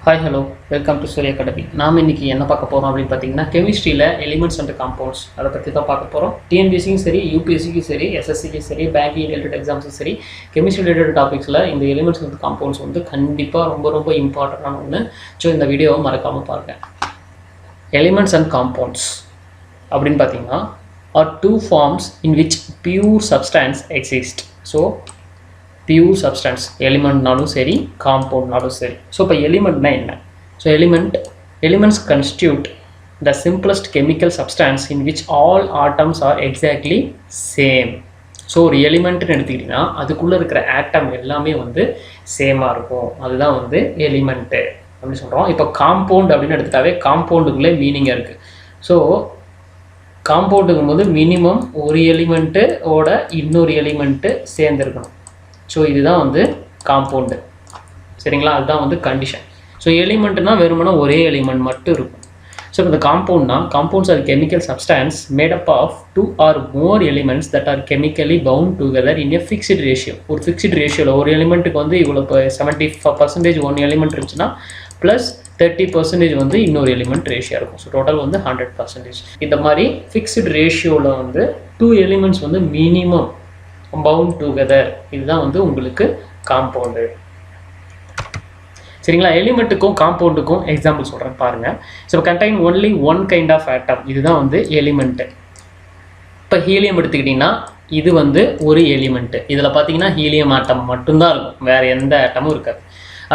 Hi hello welcome to சூரிய academy. நாம் இன்றைக்கி என்ன பார்க்க போகிறோம் அப்படின்னு பார்த்தீங்கன்னா கெமிஸ்ட்ரியில் எலிமெண்ட்ஸ் அண்ட் காம்பவுண்ட்ஸ் அதை பற்றி தான் பார்க்க போகிறோம். டிஎன்பிஎஸ்சிக்கும் சரி, யூபிஎஸ்சிக்கும் சரி, எஸ்எஸ்சிக்கும் சரி, பேங்கிங் ரிலேட்டட் எக்ஸாம்ஸும் சரி, கெமிஸ்ட்ரி ரிலேட்டட் டாபிக்ஸில் இந்த எலிமெண்ட்ஸ் அண்ட் காம்பவுண்ட்ஸ் வந்து கண்டிப்பாக ரொம்ப இம்பார்ட்டண்டான ஒன்று. ஸோ இந்த வீடியோவை மறக்காமல் பாருங்கள். எலிமெண்ட்ஸ் அண்ட் காம்பவுண்ட்ஸ் அப்படின்னு பார்த்தீங்கன்னா are two forms in which pure substance exist. So pure substance எலிமெண்ட்னாலும் சரி, காம்பவுண்ட்னாலும் சரி. ஸோ இப்போ எலிமெண்ட்னா என்ன? So elements constitute the simplest chemical substance in which all atoms are exactly same. So ஒரு எலிமெண்ட்னு எடுத்துக்கிட்டிங்கன்னா அதுக்குள்ளே இருக்கிற ஆட்டம் எல்லாமே வந்து சேமாக இருக்கும். அதுதான் வந்து எலிமெண்ட்டு அப்படின்னு சொல்கிறோம். இப்போ காம்பவுண்ட் அப்படின்னு எடுத்துட்டாவே காம்பவுண்டுக்குள்ளே மீனிங்காக இருக்குது. ஸோ காம்பவுண்டுக்கும் போது மினிமம் ஒரு எலிமெண்ட்டோட இன்னொரு எலிமெண்ட்டு சேர்ந்துருக்கணும். ஸோ இதுதான் வந்து காம்பவுண்டு, சரிங்களா? அதுதான் வந்து கண்டிஷன். ஸோ எலிமெண்ட்னா வெறுமனா ஒரே எலிமெண்ட் மட்டும் இருக்கும். ஸோ இந்த compounds are chemical substance made up of 2 or more elements that are chemically bound together in a fixed ratio. ஒரு ஃபிக்ஸ்டு ரேஷியோவில் ஒரு எலிமெண்ட்டுக்கு வந்து இவ்வளோ இப்போ 70% ஒன் எலிமெண்ட் இருந்துச்சுன்னா ப்ளஸ் 30% வந்து இன்னொரு எலிமெண்ட் ரேஷியோ இருக்கும். ஸோ டோட்டல் வந்து 100%. இந்த மாதிரி ஃபிக்ஸ்டு ரேஷியோவில் வந்து 2 எலிமெண்ட்ஸ் வந்து மினிமம் பவுண்ட் டுகெதர், இதுதான் வந்து உங்களுக்கு காம்பவுண்டு, சரிங்களா? எலிமெண்ட்டுக்கும் காம்பவுண்டுக்கும் எக்ஸாம்பிள் சொல்கிறேன் பாருங்கள். So contain only one kind of atom, இதுதான் வந்து எலிமெண்ட்டு. இப்போ ஹீலியம் எடுத்துக்கிட்டிங்கன்னா இது வந்து ஒரு எலிமெண்ட்டு. இதில் பார்த்தீங்கன்னா ஹீலியம் ஆட்டம் மட்டும்தான் இருக்கும், வேறு எந்த ஆட்டமும் இருக்காது.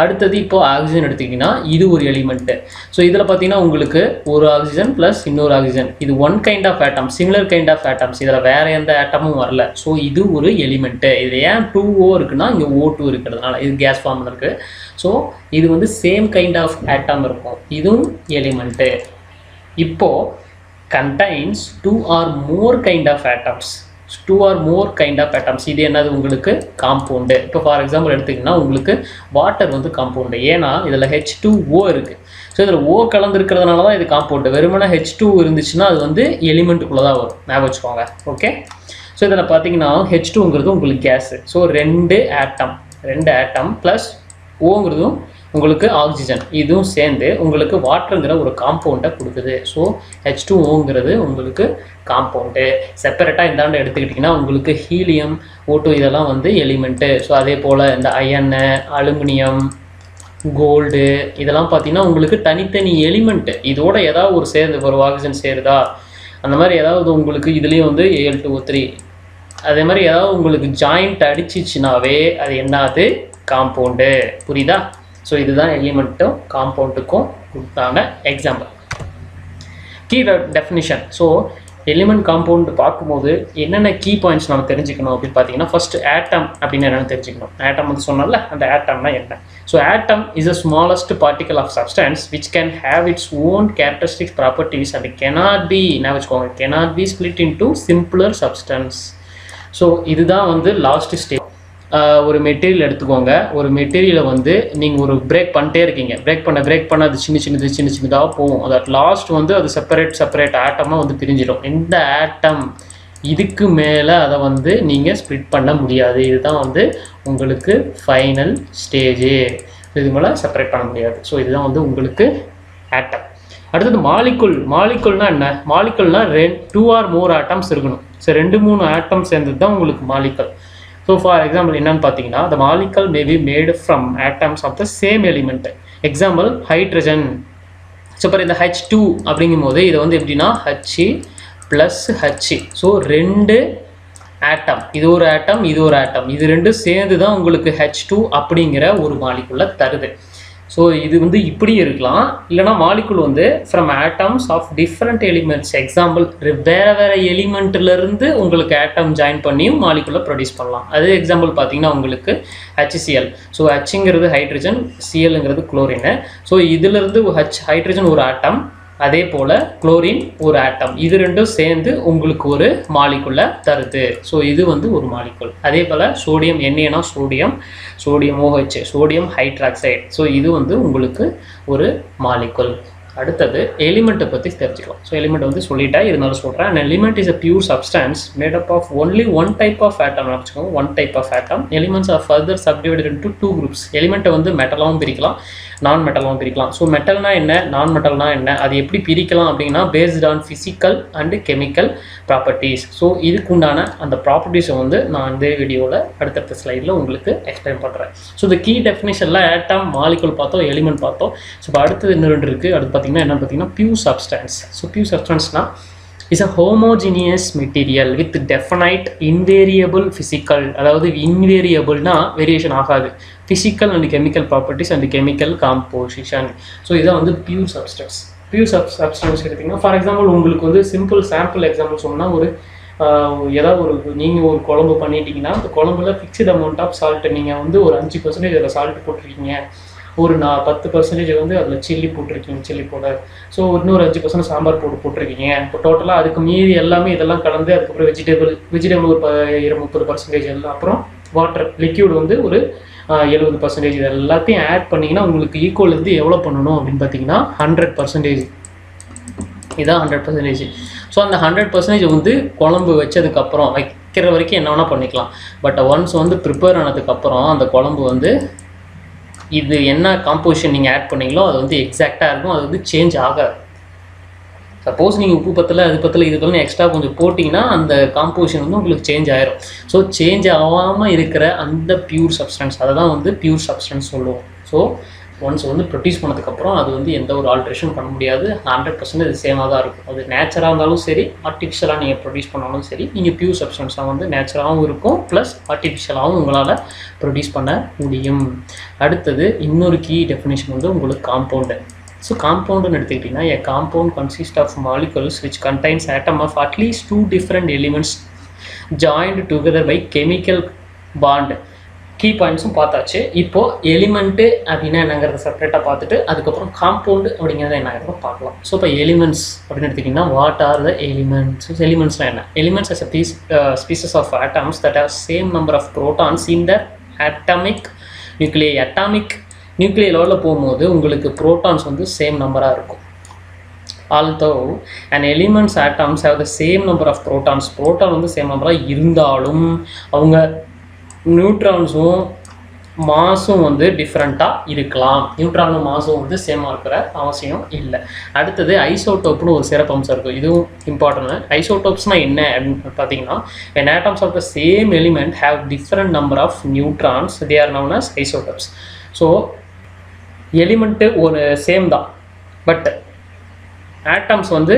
அடுத்தது இப்போது ஆக்சிஜன் எடுத்துக்கிட்டிங்கன்னா இது ஒரு எலிமெண்ட்டு. ஸோ இதில் பார்த்தீங்கன்னா உங்களுக்கு ஒரு ஆக்சிஜன் ப்ளஸ் இன்னொரு ஆக்சிஜன், இது one kind of atom, similar kind of atoms, இதில் வேறு எந்த ஆட்டமும் வரல. ஸோ இது ஒரு எலிமெண்ட்டு. இதில் ஏன் 2O இருக்குன்னா இங்கே O2 இருக்கிறதுனால இது கேஸ் ஃபார்மில் இருக்குது. ஸோ இது வந்து சேம் கைண்ட் ஆஃப் ஆட்டம் இருக்கும், இதுவும் எலிமெண்ட்டு. இப்போது contains 2 or more kind of atoms, 2 or more kind of atoms, இது என்னது உங்களுக்கு காம்பவுண்டு. இப்போ ஃபார் எக்ஸாம்பிள் எடுத்துக்கிட்டிங்கன்னா உங்களுக்கு வாட்டர் வந்து காம்பவுண்டு, ஏன்னா இதில் H2O இருக்குது. ஸோ இதில் O கலந்துருக்கிறதுனால தான் இது காம்பவுண்டு. வெறுமனா H2 இருந்துச்சுன்னா அது வந்து எலிமெண்ட்டுக்குள்ளே தான் வரும், ஞாபகம் வச்சுக்கோங்க. ஓகே, ஸோ இதில் பார்த்தீங்கன்னா H2ங்கிறது உங்களுக்கு கேஸு. ஸோ ரெண்டு ஆட்டம் ப்ளஸ் ஓங்கிறதும் உங்களுக்கு ஆக்சிஜன், இதுவும் சேர்ந்து உங்களுக்கு வாட்டருங்கிற ஒரு காம்பவுண்டை கொடுக்குது. ஸோ H2Oங்கிறது உங்களுக்கு காம்பவுண்டு. செப்பரேட்டாக இந்தாண்டு எடுத்துக்கிட்டிங்கன்னா உங்களுக்கு ஹீலியம், O2 இதெல்லாம் வந்து எலிமெண்ட்டு. ஸோ அதே போல் இந்த அயன்னு, அலுமினியம், கோல்டு இதெல்லாம் பார்த்தீங்கன்னா உங்களுக்கு தனித்தனி எலிமெண்ட்டு. இதோட ஏதாவது ஒரு சேர்ந்து ஒரு ஆக்சிஜன் சேருதா, அந்த மாதிரி ஏதாவது உங்களுக்கு இதுலேயும் வந்து Al2O3 அதே மாதிரி ஏதாவது உங்களுக்கு ஜாயிண்ட் அடிச்சிச்சுனாவே அது என்னது, காம்பவுண்டு. புரியுதா? ஸோ இதுதான் எலிமெண்ட்டும் காம்பவுண்டுக்கும் கொடுத்தாங்க example. Key definition. So element compound பார்க்கும்போது என்னென்ன கீ பாயிண்ட்ஸ் நம்ம தெரிஞ்சுக்கணும் அப்படின்னு பார்த்தீங்கன்னா ஃபஸ்ட்டு ஆட்டம் அப்படின்னு என்னென்னு தெரிஞ்சுக்கணும். ஆட்டம் வந்து சொன்னால அந்த ஆட்டம்னா என்ன? So atom is a smallest particle of substance which can have its own characteristics properties and cannot be, என்ன வச்சுக்கோங்க, cannot be split into simpler substance. So இதுதான் வந்து லாஸ்ட் ஸ்டேஜ். ஒரு மெட்டீரியல் எடுத்துக்கோங்க, ஒரு மெட்டீரியலை வந்து நீங்கள் ஒரு பிரேக் பண்ணிட்டே இருக்கீங்க, பிரேக் பண்ண அது சின்னதாக போகும். அது அட் லாஸ்ட் வந்து அது செப்பரேட் ஆட்டமாக வந்து பிரிஞ்சிடும். இந்த ஆட்டம் இதுக்கு மேலே அதை வந்து நீங்கள் ஸ்ப்ளிட் பண்ண முடியாது. இதுதான் வந்து உங்களுக்கு ஃபைனல் ஸ்டேஜு. இது மேலே செப்பரேட் பண்ண முடியாது. ஸோ இதுதான் வந்து உங்களுக்கு ஆட்டம். அடுத்தது மாலிகுல்னா என்ன? மாலிகுல்னா 2 or more ஆட்டம்ஸ் இருக்கணும். ஸோ 2-3 ஆட்டம் சேர்ந்தது தான் உங்களுக்கு மாலிகுல். ஸோ ஃபார் எக்ஸாம்பிள் என்னன்னு பார்த்தீங்கன்னா the molecule may be made from atoms of the same element. Example hydrogen. So இப்போ இந்த H2 அப்படிங்கும் போது இதை வந்து எப்படின்னா H ப்ளஸ் H. ஸோ 2 ஆட்டம், இது ஒரு ஆட்டம், இது ரெண்டும் சேர்ந்து தான் உங்களுக்கு H2 அப்படிங்கிற ஒரு மாலிகுலை தருது. ஸோ இது வந்து இப்படி இருக்கலாம், இல்லைனா மாலிகுல் வந்து from atoms of different elements. Example வேறு எலிமெண்ட்லேருந்து உங்களுக்கு ஆட்டம் ஜாயின் பண்ணியும் மாலிகுலை ப்ரொடியூஸ் பண்ணலாம். அது எக்ஸாம்பிள் பார்த்தீங்கன்னா உங்களுக்கு HCl. ஸோ Hங்கிறது ஹைட்ரஜன், Clங்கிறது குளோரின். ஸோ இதிலிருந்து ஹைட்ரஜன் ஒரு ஆட்டம், அதே போல் குளோரின் ஒரு ஆட்டம், இது ரெண்டும் சேர்ந்து உங்களுக்கு ஒரு மாலிகுலை தருது. ஸோ இது வந்து ஒரு மாலிகுல். அதே போல் சோடியம், என்னன்னா sodium OH, sodium hydroxide. So இது வந்து உங்களுக்கு ஒரு மாலிகுல். அடுத்தது எலிமெண்ட்டை பற்றி தெரிஞ்சுக்கலாம். ஸோ எலிமெண்ட் வந்து சொல்லிட்டேன், இருந்தாலும் சொல்கிறேன். an element is a pure substance made up of only one type of atom. வச்சுக்கோங்க, one type of atom. Elements are further subdivided into two groups. எலிமெண்ட்டை வந்து மெட்டலாகவும் பிரிக்கலாம், நான் மெட்டலாகவும் பிரிக்கலாம். ஸோ மெட்டல்னா என்ன, நான் மெட்டல்னா என்ன, அது எப்படி பிரிக்கலாம் அப்படின்னா based on physical and chemical properties. So இதுக்குண்டான அந்த ப்ராப்பர்ட்டிஸை வந்து நான் இந்த வீடியோவில் அடுத்தடுத்த ஸ்லைடில் உங்களுக்கு எக்ஸ்பிளைன் பண்ணுறேன். ஸோ இந்த கீ டெஃபினேஷனில் ஆட்டம், மாலிகுல் பார்த்தோம், எலிமெண்ட் பார்த்தோம். ஸோ இப்போ அடுத்தது இன்னும் 2 இருக்குது. அடுத்து பார்த்தீங்கன்னா என்னன்னு பார்த்தீங்கன்னா பியூர் சப்ஸ்டன்ஸ். ஸோ பியூர் சப்ஸ்டன்ஸ்னால் is a homogeneous material with definite invariable physical, அதாவது invariableனா வேரியேஷன் ஆகாது, physical and chemical properties and chemical composition. So இதான் வந்து பியூர் சப்ஸ்டன்ஸ். பியூர் சப்ஸ்டன்ஸ் எடுத்திங்கன்னா ஃபார் எக்ஸாம்பிள் உங்களுக்கு வந்து சிம்பிள் சாம்பிள் எக்ஸாம்பிள் சொன்னால் ஒரு ஏதாவது ஒரு நீங்கள் ஒரு குழம்பு பண்ணிட்டீங்கன்னா அந்த குழம்புல ஃபிக்ஸ்டு அமௌண்ட் ஆஃப் சால்ட்டு நீங்கள் வந்து ஒரு 5% அதில் சால்ட் போட்டிருக்கீங்க, ஒரு 10% வந்து அதில் சில்லி போட்டிருக்கீங்க, சில்லி பவுடர். ஸோ இன்னொரு 5% சாம்பார் போட்டிருக்கீங்க. இப்போ டோட்டலாக அதுக்கு மீதி எல்லாமே இதெல்லாம் கலந்து அதுக்கப்புறம் வெஜிடபிள் ஒரு 30% எல்லாம், அப்புறம் வாட்டர் லிக்யூட் வந்து ஒரு 70%. இது எல்லாத்தையும் ஆட் பண்ணிங்கன்னா உங்களுக்கு ஈக்குவல் வந்து எவ்வளோ பண்ணணும் அப்படின்னு பார்த்தீங்கன்னா 100%. இதுதான் 100%. ஸோ அந்த 100% வந்து குழம்பு வச்சதுக்கப்புறம் வைக்கிற வரைக்கும் என்ன வேணால் பண்ணிக்கலாம். பட் ஒன்ஸ் வந்து ப்ரிப்பேர் ஆனதுக்கப்புறம் அந்த குழம்பு வந்து இது என்ன காம்போசிஷன் நீங்கள் ஆட் பண்ணீங்களோ அது வந்து எக்ஸாக்டாக இருக்கும், அது வந்து சேஞ்ச் ஆகாது. சப்போஸ் நீங்கள் உப்பு பத்தலை அது பத்தலை இது பண்ணி எக்ஸ்ட்ரா கொஞ்சம் போட்டிங்கன்னா அந்த காம்போசிஷன் வந்து உங்களுக்கு சேஞ்ச் ஆயிரும். ஸோ சேஞ்ச் ஆகாமல் இருக்கிற அந்த பியூர் சப்ஸ்டன்ஸ் அதை தான் வந்து பியூர் சப்ஸ்டன்ஸ் சொல்லுவோம். ஸோ ஒன்ஸ் வந்து ப்ரொடியூஸ் பண்ணதுக்கப்புறம் அது வந்து எந்த ஒரு ஆல்ட்ரேஷன் பண்ண முடியாது, 100% இது சேமாக தான் இருக்கும். அது நேச்சராக இருந்தாலும் சரி, ஆர்டிஃபிஷியலாக நீங்கள் ப்ரொடியூஸ் பண்ணாலும் சரி, நீங்கள் பியூர் சப்ஸ்டன்ஸாக வந்து நேச்சராகவும் இருக்கும் ப்ளஸ் ஆர்டிஃபிஷியலாகவும் உங்களால் ப்ரொடியூஸ் பண்ண முடியும். அடுத்தது இன்னொரு கீ டெஃபினேஷன் வந்து உங்களுக்கு காம்பவுண்டு. ஸோ காம்பவுண்டுன்னு எடுத்துக்கிட்டிங்கன்னா a compound consists of molecules which contains atom of at least 2 different elements joined together by chemical bond. Key பாயிண்ட்ஸும் பார்த்தாச்சு. இப்போது எலிமெண்ட்டு அப்படின்னா என்னங்கிறத செப்பரேட்டாக பார்த்துட்டு அதுக்கப்புறம் காம்பவுண்டு அப்படிங்கிறத என்னங்கிறத பார்க்கலாம். ஸோ இப்போ எலிமெண்ட்ஸ் அப்படின்னு எடுத்திங்கன்னா வாட் ஆர் த எலிமெண்ட்ஸ்? எலிமெண்ட்ஸ்லாம் என்ன? Elements as a species of atoms that have same number of protons in their atomic nuclei. Atomic nuclear லெவலில் போகும்போது உங்களுக்கு ப்ரோட்டான்ஸ் வந்து சேம் நம்பராக இருக்கும். although an element's atoms have the same number of protons, proton வந்து same நம்பராக இருந்தாலும் அவங்க நியூட்ரான்ஸும் மாஸும் வந்து டிஃப்ரெண்ட்டாக இருக்கலாம். நியூட்ரானும் மாஸும் வந்து சேமாக இருக்கிற அவசியம் இல்லை. அடுத்தது ஐசோடோப்னு ஒரு சிறப்பம்சம் இருக்குது, இதுவும் இம்பார்ட்டன்ட். ஐசோடோப்ஸ்னால் என்ன அப்படின்னு பார்த்தீங்கன்னா when atoms of the same element have different number of neutrons they are known as isotopes. So element ஒரு சேம் தான், பட் ஆட்டம்ஸ் வந்து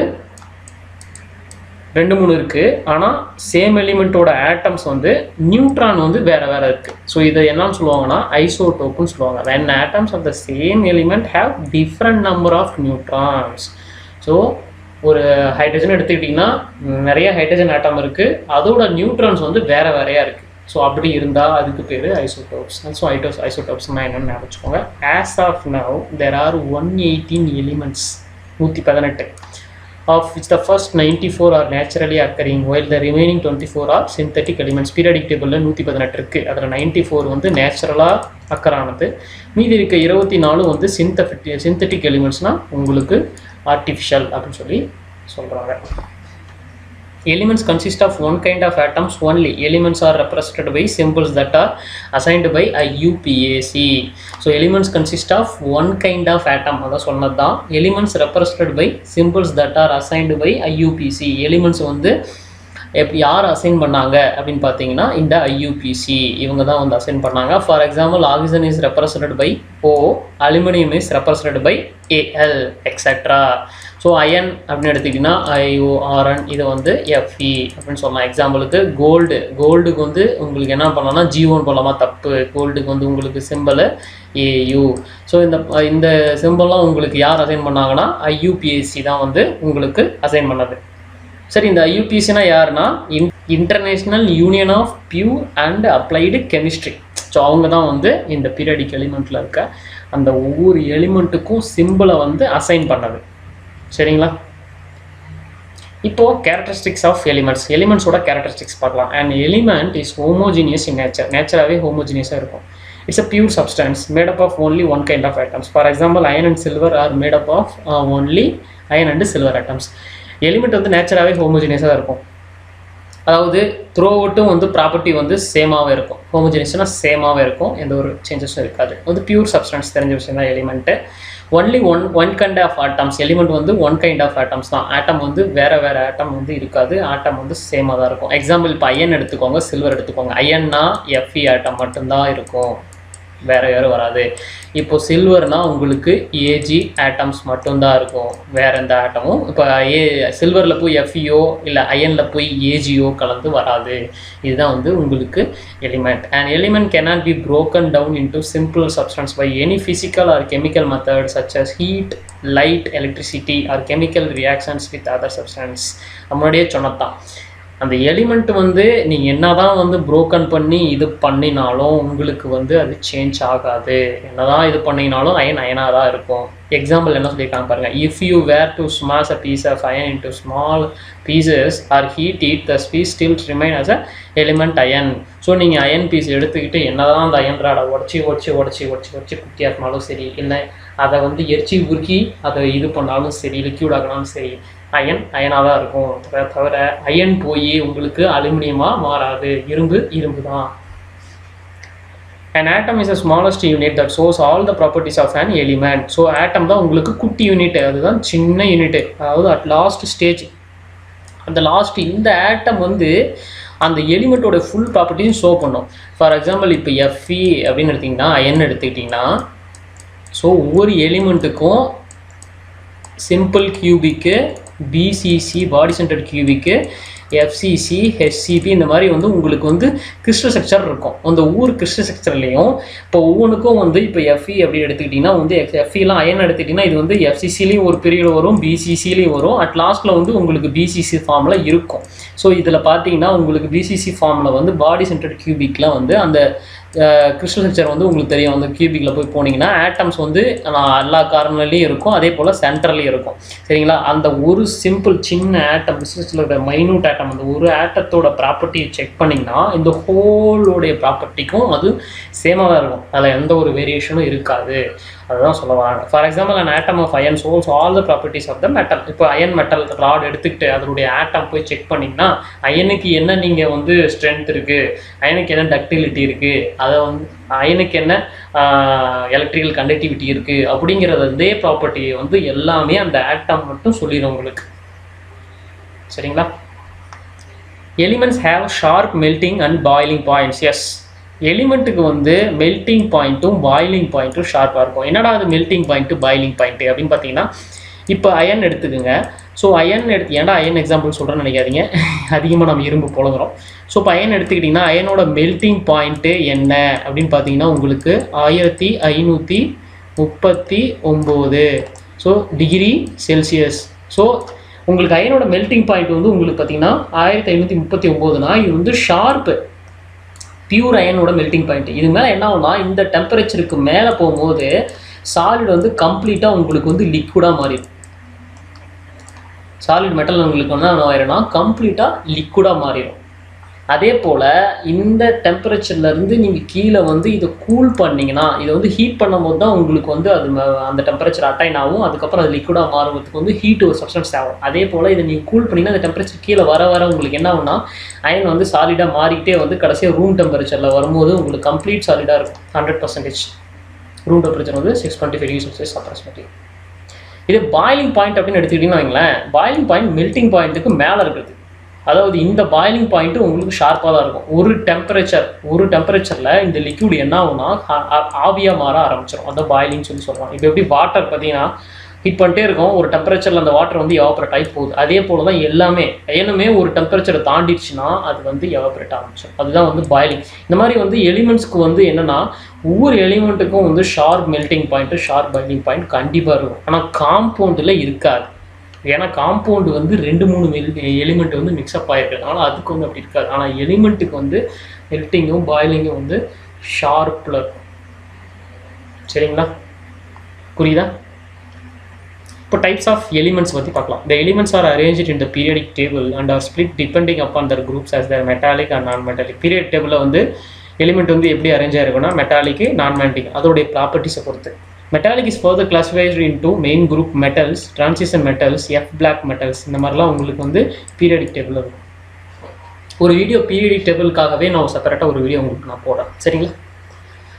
2-3 இருக்குது. ஆனால் சேம் எலிமெண்ட்டோட ஆட்டம்ஸ் வந்து நியூட்ரான் வந்து வேறு வேறு இருக்குது. ஸோ இதை என்னன்னு சொல்லுவாங்கன்னா ஐசோடோப்புன்னு சொல்லுவாங்க. when atoms of the same element have different number of neutrons. So ஒரு ஹைட்ரஜன் எடுத்துக்கிட்டிங்கன்னா நிறைய ஹைட்ரஜன் ஆட்டம் இருக்குது, அதோட நியூட்ரான்ஸ் வந்து வேறு வேறையாக இருக்குது. ஸோ அப்படி இருந்தால் அதுக்கு பேர் ஐசோடோப்ஸ். ஸோ ஐசோடோப்ஸ்னால் என்னென்னு ஞாபகம் வச்சுக்கோங்க. As of now there are 118 elements, 118, of which the first 94 are naturally occurring while the remaining 24 are synthetic elements. Periodic டேபிளில் 118 இருக்குது, அதில் 94 வந்து நேச்சுரலாக அக்கர் ஆனது, மீதி இருக்க 24 வந்து சிந்தட்டிக் எலிமெண்ட்ஸ்னால் உங்களுக்கு ஆர்டிஃபிஷியல் அப்படின்னு சொல்லி சொல்கிறாங்க. Elements consist of one kind of atoms only. Elements are represented by symbols that are assigned by IUPAC. So elements consist of one kind of atom. அதான் சொன்னதுதான். Elements represented by symbols that are assigned by IUPAC. Elements வந்து யார் assign பண்ணாங்க அப்படின்னு பார்த்தீங்கன்னா இந்த IUPAC இவங்க தான் வந்து அசைன் பண்ணாங்க. For example oxygen is represented by O, aluminium is represented by AL etcetera. So iron அப்படின்னு எடுத்திங்கன்னா IORN, இதை வந்து Fe அப்படின்னு சொல்லலாம். எக்ஸாம்பிளுக்கு கோல்டுக்கு வந்து உங்களுக்கு என்ன பண்ணலாம்னா G1 போடலாமா? தப்பு. கோல்டுக்கு வந்து உங்களுக்கு சிம்பிள் AU. ஸோ இந்த சிம்பிள்லாம் உங்களுக்கு யார் அசைன் பண்ணாங்கன்னா IUPAC தான் வந்து உங்களுக்கு அசைன் பண்ணது. சரி, இந்த IUPACனா யாருன்னா international union of pure and applied chemistry. So அவங்க தான் வந்து இந்த பீரியாடிக் எலிமெண்ட்டில் இருக்க அந்த ஒவ்வொரு எலிமெண்ட்டுக்கும் சிம்பிளை வந்து அசைன் பண்ணது. சரிங்களா? இப்போது கேரக்டரிஸ்டிக்ஸ் ஆஃப் எலிமெண்ட்ஸோட கேரக்டரிஸ்டிக்ஸ் பார்க்கலாம். And element is homogeneous in நேச்சராகவே ஹோமோஜினியஸாக இருக்கும். It's a pure substance made up of only one kind of atoms. For example iron and silver are made up of only iron and silver atoms. Element வந்து நேச்சராகவே ஹோமோஜினியஸாக இருக்கும். அதாவது through அவுட்டும் வந்து property வந்து சேமாகவே இருக்கும். ஹோமோஜினியஸ்னா சேமாகவே இருக்கும், எந்த ஒரு சேஞ்சஸும் இருக்காது. வந்து பியூர் சப்ஸ்டன்ஸ் தெரிஞ்ச விஷயம் தான் element. Only one kind of atoms. Element வந்து ஒன் கைண்ட் ஆஃப் ஆட்டம்ஸ் தான். ஆட்டம் வந்து வேறு ஆட்டம் வந்து இருக்காது. ஆட்டம் வந்து சேமாக தான் இருக்கும். எக்ஸாம்பிள் இப்போ அயன் எடுத்துக்கோங்க, சில்வர் எடுத்துக்கோங்க. அயன்னா Fe ஆட்டம் மட்டும்தான் இருக்கும், வேறு யாரும் வராது. இப்போ சில்வர்னா உங்களுக்கு Ag ஆட்டம்ஸ் மட்டும்தான் இருக்கும், வேறு எந்த ஆட்டமும் இப்போ சில்வரில் போய் Feஓ இல்லை அயனில் போய் Agஓ கலந்து வராது. இதுதான் வந்து உங்களுக்கு element. And element cannot be broken down into simple substance by any physical or chemical method such as heat, light, electricity or chemical reactions with other substance. முன்னாடியே சொன்னதான் அந்த எலிமெண்ட் வந்து நீங்கள் என்ன தான் வந்து ப்ரோக்கன் பண்ணி இது பண்ணினாலும் உங்களுக்கு வந்து அது சேஞ்ச் ஆகாது. என்ன தான் இது பண்ணினாலும் அயனாக தான் இருக்கும். எக்ஸாம்பிள் என்ன சொல்லியிருக்காங்க பாருங்கள். If you were to smash a piece of iron into small pieces or heat it the piece still remain as a element iron. So நீங்கள் அயன் பீஸ் எடுத்துக்கிட்டு என்ன தான் அந்த அயன் ராடை உடச்சி குட்டியாக்கினாலும் சரி, இல்லை அதை வந்து எரிச்சி உருக்கி அதை இது பண்ணாலும் சரி, லிக்யூட் ஆகினாலும் சரி, அயனாக தான் இருக்கும். தவிர அயன் போய் உங்களுக்கு அலுமினியமாக மாறாது. இரும்பு தான். An atom is the smallest unit that shows all the properties of an element. So atom தான் உங்களுக்கு குட்டி யூனிட், அதுதான் சின்ன யூனிட்டு. அதாவது அட் லாஸ்ட் ஸ்டேஜ், அந்த லாஸ்ட் இந்த ஆட்டம் வந்து அந்த எலிமெண்ட்டோட ஃபுல் ப்ராப்பர்ட்டியும் ஷோ பண்ணும். ஃபார் எக்ஸாம்பிள் இப்போ Fe அப்படின்னு எடுத்திங்கன்னா, அயன் எடுத்துக்கிட்டிங்கன்னா, ஸோ ஒவ்வொரு எலிமெண்ட்டுக்கும் simple cubic, BCC body centred cubic, FCC, HCP இந்த மாதிரி வந்து உங்களுக்கு வந்து கிறிஸ்டல் ஸ்ட்ரக்சர் இருக்கும். அந்த ஒவ்வொரு கிறிஸ்டல் ஸ்ட்ரக்சர்லேயும் இப்போ ஒவ்வொன்றுக்கும் வந்து இப்போ Fe அப்படி எடுத்துக்கிட்டிங்கன்னா வந்து Feலாம் அயன் எடுத்துக்கிட்டிங்கன்னா இது வந்து FCCலேயும் ஒரு பீரியட் வரும், BCCலேயும் வரும். அட் லாஸ்ட்டில் வந்து உங்களுக்கு BCC ஃபார்மில் இருக்கும். ஸோ இதில் பார்த்தீங்கன்னா உங்களுக்கு BCC ஃபார்மில் வந்து பாடி சென்டர்ட் கியூபிக்கில் வந்து அந்த கிறிஸ்டல் ஸ்ட்ரக்சர் வந்து உங்களுக்கு தெரியும். அந்த கியூபிக்கில் போய் போனீங்கன்னா ஆட்டம்ஸ் வந்து எல்லா கார்னர்லேயும் இருக்கும், அதே போல் சென்டர்லேயும் இருக்கும். சரிங்களா? அந்த ஒரு சிம்பிள் சின்ன ஆட்டம், கிறிஸ்டல் மைன்யூட் ஆட்டம், அந்த ஒரு ஆட்டத்தோட ப்ராப்பர்ட்டியை செக் பண்ணிங்கன்னா இந்த ஹோலோடைய ப்ராப்பர்ட்டிக்கும் அது சேமாக தான் இருக்கும். அதில் எந்த ஒரு வேரியேஷனும் இருக்காது. அதுதான் சொல்ல வராங்க. For example an atom of iron shows all the properties of the metal. இப்போ அயன் மெட்டல் ராட் எடுத்துக்கிட்டு அதனுடைய ஆட்டம் போய் செக் பண்ணிங்கன்னா அயனுக்கு என்ன நீங்கள் வந்து ஸ்ட்ரென்த் இருக்குது, அயனுக்கு என்ன டக்டிலிட்டி இருக்குது, அதை வந்து அயனுக்கு என்ன எலக்ட்ரிக்கல் கண்டக்டிவிட்டி இருக்குது அப்படிங்கிறது அதே ப்ராப்பர்ட்டியை வந்து எல்லாமே அந்த ஆட்டம் மட்டும் சொல்லிடும் உங்களுக்கு. சரிங்களா? Elements have sharp melting and boiling points. Yes, எலிமெண்ட்டுக்கு வந்து மெல்டிங் பாயிண்ட்டும் பாயிலிங் பாயிண்ட்டும் ஷார்ப்பாக இருக்கும். என்னடா அது மெல்டிங் பாயிண்ட்டு பாயிலிங் பாயிண்ட்டு அப்படின்னு பார்த்தீங்கன்னா, இப்போ அயன் எடுத்துக்கோங்க. ஸோ அயன் ஏன்டா அயன் எக்ஸாம்பிள் சொல்கிறேன்னு நினைக்காதீங்க, அதிகமாக நம்ம இரும்பு புழங்குறோம். ஸோ இப்போ அயன் எடுத்துக்கிட்டிங்கன்னா அயனோட மெல்டிங் பாயிண்ட்டு என்ன அப்படின்னு பார்த்தீங்கன்னா உங்களுக்கு 1539 ஸோ டிகிரி செல்சியஸ். ஸோ உங்களுக்கு அயனோட மெல்டிங் பாயிண்ட் வந்து உங்களுக்கு பார்த்தீங்கன்னா 1539னா இது வந்து ஷார்ப்பு பியூர் அயனோட மெல்டிங் பாயிண்ட். இது மேலே என்ன ஆகும்னா இந்த டெம்பரேச்சருக்கு மேலே போகும்போது சாலிட் வந்து கம்ப்ளீட்டாக உங்களுக்கு வந்து லிக்விடாக மாறிடும். சாலிட் மெட்டல் உங்களுக்கு வந்து என்ன ஆயிரும்னா கம்ப்ளீட்டாக லிக்விடாக மாறிடும். அதே போல் இந்த டெம்பரேச்சர்லேருந்து நீங்கள் கீழே வந்து இதை கூல் பண்ணிங்கன்னா, இதை வந்து ஹீட் பண்ணும்போது தான் உங்களுக்கு வந்து அது அந்த டெம்பரேச்சர் அட்டைன் ஆகும். அதுக்கப்புறம் அது லிக்விடாக மாறுவதுக்கு வந்து ஹீட் ஒரு சப்ஸ்டன்ஸ் ஆகும். அதே போல் இதை நீங்கள் கூல் பண்ணிங்கன்னா அந்த டெம்பரேச்சர் கீழே வர உங்களுக்கு என்ன ஆகும்னா அயன் வந்து சாலிடாக மாறிக்கிட்டே வந்து கடைசியாக ரூம் டெம்பரேச்சரில் வரும்போது உங்களுக்கு கம்ப்ளீட் சாலிடாக இருக்கும். 100% ரூம் டெம்பரேச்சர் வந்து 625°C அப்ராக்சிமேட்லி. இது பாயிலிங் பாயிண்ட் அப்படின்னு எடுத்துக்கிட்டிங்கன்னா வைங்களேன், பாயிலிங் பாயிண்ட் மெல்டிங் பாயிண்ட்டுக்கு மேலே இருக்குது. அதாவது இந்த பாயிலிங் பாயிண்ட்டு உங்களுக்கு ஷார்ப்பாக தான் இருக்கும். ஒரு டெம்பரேச்சரில் இந்த லிக்விட் என்ன ஆகும்னா ஆவியாக மாற ஆரம்பிச்சிடும். அந்த பாயிலிங் சொல்லுவாங்க. இப்போ எப்படி வாட்டர் பார்த்தீங்கன்னா ஹீட் பண்ணிட்டே இருக்கும், ஒரு டெம்பரேச்சரில் அந்த வாட்டர் வந்து எவாப்ரேட் ஆகி போகுது. அதே போல் தான் எல்லாமே ஒரு டெம்பரேச்சரை தாண்டிடுச்சுன்னா அது வந்து எவாப்ரேட் ஆரம்பிச்சிடும். அதுதான் வந்து பாயிலிங். இந்த மாதிரி வந்து எலிமெண்ட்ஸ்க்கு வந்து என்னென்னா ஒவ்வொரு எலிமெண்ட்டுக்கும் வந்து sharp melting point sharp boiling point கண்டிப்பாக இருக்கும். ஆனால் காம்பவுண்டில் இருக்காது. ஏன்னா காம்பவுண்டு வந்து 2-3 எலிமெண்ட் வந்து மிக்ஸ்அப் ஆகிருக்கு, ஆனால் அதுக்கு வந்து அப்படி இருக்காது. ஆனால் எலிமெண்ட்டுக்கு வந்து மெல்டிங்கும் பாயிலிங்கும் வந்து ஷார்ப்பில் இருக்கும். சரிங்களா? புரியுதா? இப்போ டைப்ஸ் ஆஃப் எலிமெண்ட்ஸ் பற்றி பார்க்கலாம். The elements are arranged in the periodic table and are split depending upon their groups as their metallic and non-metallic. Period டேபிளில் வந்து எலிமெண்ட் வந்து எப்படி அரேஞ்ச் ஆகிருக்குன்னா மெட்டாலிக்கு நான்-மேக்னெட்டிக் அதோடைய ப்ராப்பர்ட்டிஸை பொறுத்து. Metallic is further classified into main group metals, transition metals, F black metals. இந்த மாதிரிலாம் உங்களுக்கு வந்து பீரியடிக் டேபிள் இருக்கும். ஒரு வீடியோ பீரியாடிக் டேபிளுக்காகவே நான் செப்பரேட்டாக ஒரு வீடியோ உங்களுக்கு நான் போடுறேன். சரிங்களா?